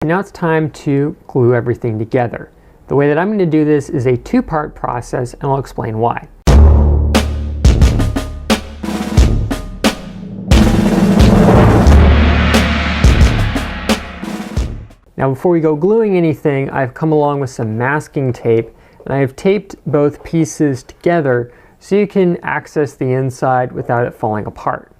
Now it's time to glue everything together. The way that I'm going to do this is a two-part process, and I'll explain why. Now before we go gluing anything, I've come along with some masking tape, and I have taped both pieces together so you can access the inside without it falling apart.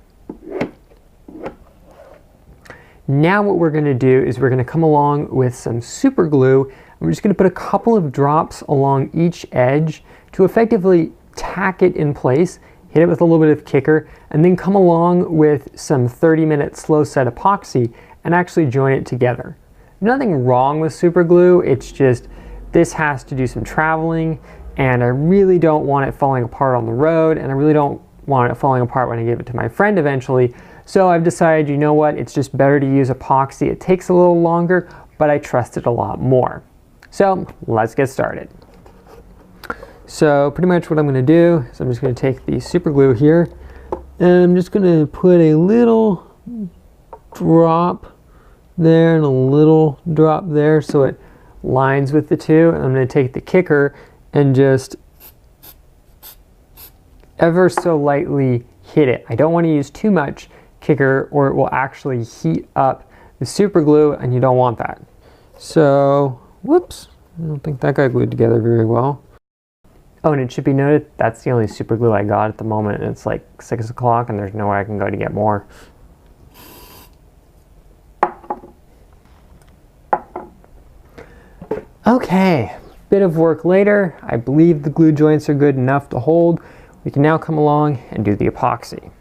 Now what we're going to do is we're going to come along with some super glue, and we're just going to put a couple of drops along each edge to effectively tack it in place, hit it with a little bit of kicker, and then come along with some 30-minute slow set epoxy and actually join it together. Nothing wrong with super glue, it's just this has to do some traveling, and I really don't want it falling apart on the road, and I really don't want it falling apart when I give it to my friend eventually. So I've decided, you know what, it's just better to use epoxy. It takes a little longer, but I trust it a lot more. So let's get started. So pretty much what I'm going to do is I'm just going to take the super glue here, and I'm just going to put a little drop there and a little drop there so it lines with the two. And I'm going to take the kicker and just ever so lightly hit it. I don't want to use too much kicker or it will actually heat up the super glue, and you don't want that. So, whoops, I don't think that got glued together very well. Oh, and it should be noted, that's the only super glue I got at the moment, and it's like 6 o'clock and there's no way I can go to get more. Okay, bit of work later. I believe the glue joints are good enough to hold. We can now come along and do the epoxy.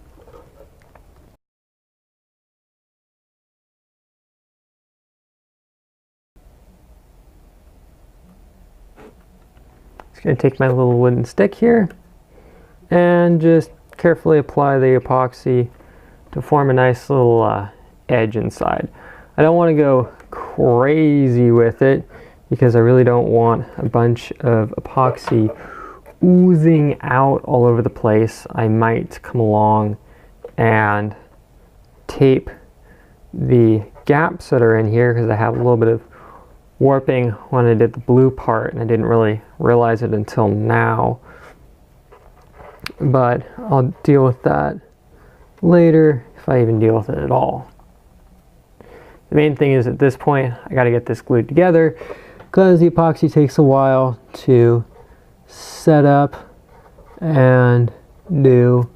Just going to take my little wooden stick here and just carefully apply the epoxy to form a nice little edge inside. I don't want to go crazy with it because I really don't want a bunch of epoxy oozing out all over the place. I might come along and tape the gaps that are in here because I have a little bit of warping when I did the blue part, and I didn't really realize it until now. But I'll deal with that later if I even deal with it at all. The main thing is at this point I got to get this glued together because the epoxy takes a while to set up and do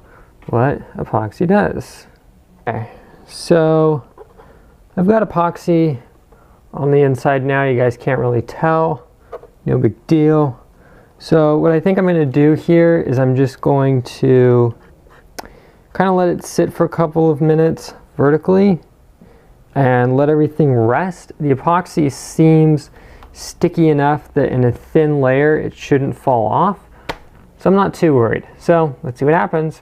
what epoxy does. Okay, so I've got epoxy on the inside now. You guys can't really tell, no big deal. So what I think I'm going to do here is I'm just going to kind of let it sit for a couple of minutes vertically and let everything rest. The epoxy seems sticky enough that in a thin layer it shouldn't fall off, so I'm not too worried. So let's see what happens.